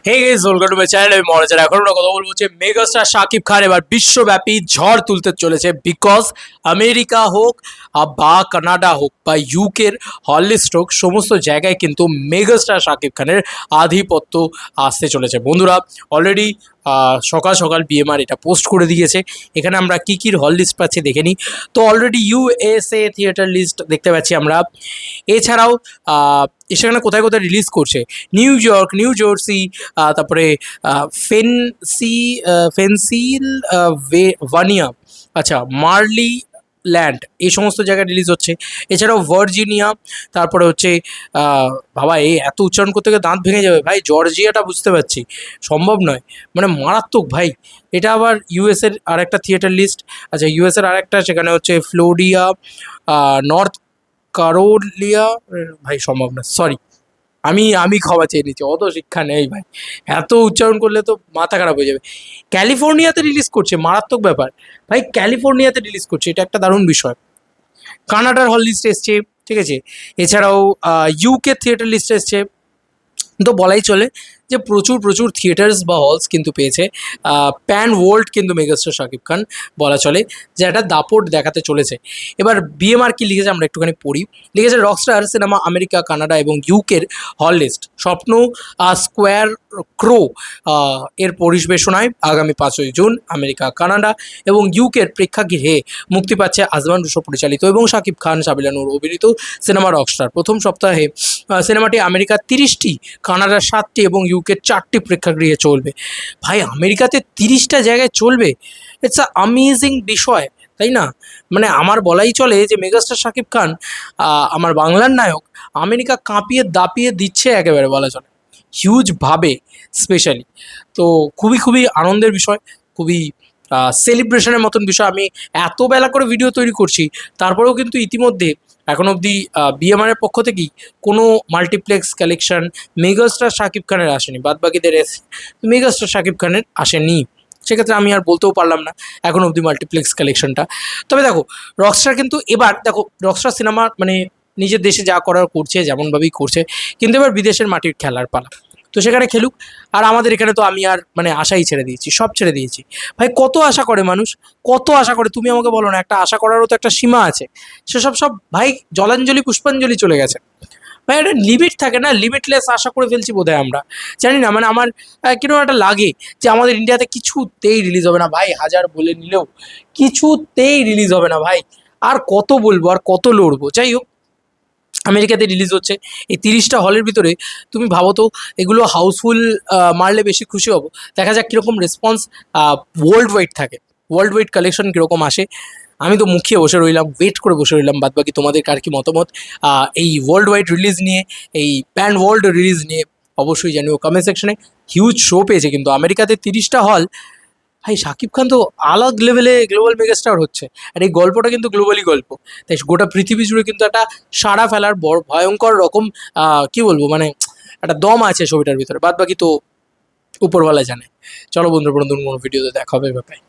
Hey guys, welcome to my channel. আমি মহারাজ। এখন আমরা কথা বলবো হচ্ছে মেগাস্টার শাকিব খান এবার বিশ্বব্যাপী ঝড় তুলতে চলেছে, বিকজ আমেরিকা হোক বা কানাডা হোক বা ইউকের হলিস্ট হোক, সমস্ত জায়গায় কিন্তু মেগাস্টার শাকিব খানের আধিপত্য আসতে চলেছে। বন্ধুরা, অলরেডি সকাল সকাল বিএমআর এটা পোস্ট করে দিয়েছে। এখানে আমরা কী কী হল লিস্ট পাচ্ছি দেখে নিই। তো অলরেডি ইউএসএ থিয়েটার লিস্ট দেখতে পাচ্ছি আমরা। এছাড়াও সেখানে কোথায় কোথায় রিলিজ করছে, নিউ ইয়র্ক, নিউ জার্সি, তারপরে ফেন্সিল ভানিয়া, আচ্ছা, মার্লি ল্যান্ড, এই সমস্ত জায়গায় রিলিজ হচ্ছে। এছাড়াও ভার্জিনিয়া, তারপরে হচ্ছে বাবা এই এত উচ্চারণ করতে গিয়ে দাঁত ভেঙে যাবে ভাই। জর্জিয়াটা বুঝতে পারছি, সম্ভব নয়, মানে মারাত্মক ভাই। এটা আবার ইউএসের আর একটা থিয়েটার লিস্ট। আচ্ছা, ইউএসের আর একটা, সেখানে হচ্ছে ফ্লোরিডা, নর্থ কারোলিয়া, ভাই সম্ভব না, সরি। আমি ক্ষমা চেয়ে নিচ্ছি, অত শিক্ষা নেই ভাই, এত উচ্চারণ করলে তো মাথা খারাপ হয়ে যাবে। ক্যালিফোর্নিয়াতে রিলিজ করছে, মারাত্মক ব্যাপার ভাই। ক্যালিফোর্নিয়াতে রিলিজ করছে, এটা একটা দারুণ বিষয়। কানাডার হল লিস্ট এসছে, ঠিক আছে। এছাড়াও ইউকে থিয়েটার লিস্ট এসছে। তো বলাই চলে যে প্রচুর প্রচুর থিয়েটার্স বা হলস কিন্তু পেয়েছে প্যান ওয়ার্ল্ড কিন্তু মেগাস্টার শাকিব খান, বলা চলে যে একটা দাপট দেখাতে চলেছে। এবার বিএমআর কি লিখেছে আমরা একটুখানি পড়ি। লিখেছে রকস্টার সিনেমা আমেরিকা, কানাডা এবং ইউকের হল লিস্ট। স্বপ্ন স্কোয়ার ক্রো এর পরিবেশনায় আগামী 5ই জুন আমেরিকা, কানাডা এবং ইউকের প্রেক্ষাগৃহে মুক্তি পাচ্ছে আজমান রুশো পরিচালিত এবং শাকিব খান, সাবিলা নূর অভিনীত সিনেমা রকস্টার। প্রথম সপ্তাহে সিনেমাটি আমেরিকার 30টি, কানাডার 7টি এবং ইউকের 4টি প্রেক্ষাগৃহে চলবে। ভাই, আমেরিকাতে 30টা জায়গায় চলবে, ইটস আ আমেজিং বিষয়, তাই না? মানে আমার বলাই চলে যে মেগাস্টার শাকিব খান, আমার বাংলার নায়ক, আমেরিকা কাঁপিয়ে দাপিয়ে দিচ্ছে একেবারে, বলা চলে হিউজভাবে, স্পেশালি। তো খুবই খুবই আনন্দের বিষয়, খুবই সেলিব্রেশনের মতন বিষয়। আমি এত বেলা করে ভিডিও তৈরি করছি, তারপরেও কিন্তু ইতিমধ্যে এখন অবধি বিএমআরের পক্ষ থেকেই কোনো মাল্টিপ্লেক্স কালেকশন মেগাস্টার শাকিব খানের আসেনি, বাদবাকিদের এসে মেগাস্টার শাকিব খানের আসেনি। সেক্ষেত্রে আমি আর বলতেও পারলাম না এখন অবধি মাল্টিপ্লেক্স কালেকশনটা। তবে দেখো, রকস্টার কিন্তু এবার, দেখো, রকস্টার সিনেমা মানে নিজের দেশে যা করার করছে, যেমনভাবেই করছে, কিন্তু এবার বিদেশের মাটির খেলার পালা। তো সেখানে খেলুক। আর আমাদের এখানে তো আমি আর মানে আশাই ছেড়ে দিয়েছি, সব ছেড়ে দিয়েছি ভাই। কত আশা করে মানুষ, কত আশা করে, তুমি আমাকে বলো না, একটা আশা করারও তো একটা সীমা আছে। সেসব সব ভাই জলাঞ্জলি পুষ্পাঞ্জলি চলে গেছে ভাই। একটা লিমিট থাকে না, লিমিটলেস আশা করে ফেলছি বোধহয় আমরা, জানি না। মানে আমার কিরকম একটা লাগে যে আমাদের ইন্ডিয়াতে কিছুতেই রিলিজ হবে না ভাই, হাজার বলে নিলেও কিছুতেই রিলিজ হবে না ভাই। আর কত বলবো, আর কত লড়বো। যাই হোক, আমেরিকাতে রিলিজ হচ্ছে এই 30টা হলের ভিতরে। তুমি ভাবো তো, এগুলো হাউসফুল মারলে বেশি খুশি হব। দেখা যাক কীরকম রেসপন্স ওয়ার্ল্ড ওয়াইড থাকে, ওয়ার্ল্ড ওয়াইড কালেকশন কীরকম আসে। আমি তো মুখিয়ে বসে রইলাম, ওয়েট করে বসে রইলাম। বাদবাকি তোমাদের কার কি মতামত এই ওয়ার্ল্ড ওয়াইড রিলিজ নিয়ে, এই প্যান ওয়ার্ল্ড রিলিজ নিয়ে, অবশ্যই জানিও কমেন্ট সেকশনে। হিউজ শো পেয়েছে কিন্তু আমেরিকাতে 30টা হল। ভাই, শাকিব খান তো আলাগ লেভেলে গ্লোবাল মেগাস্টার হচ্ছে, আর এই গল্পটা কিন্তু গ্লোবালি গল্প। তাই গোটা পৃথিবী জুড়ে কিন্তু একটা সাড়া ফেলার বড় ভয়ঙ্কর রকম কি বলবো, মানে একটা দম আছে ছবিটার ভিতরে। বাদ বাকি তো উপরওয়ালা জানে। চলো বন্ধুরা, বন্ধুর কোনো ভিডিওতে দেখা হবে ব্যাপারে।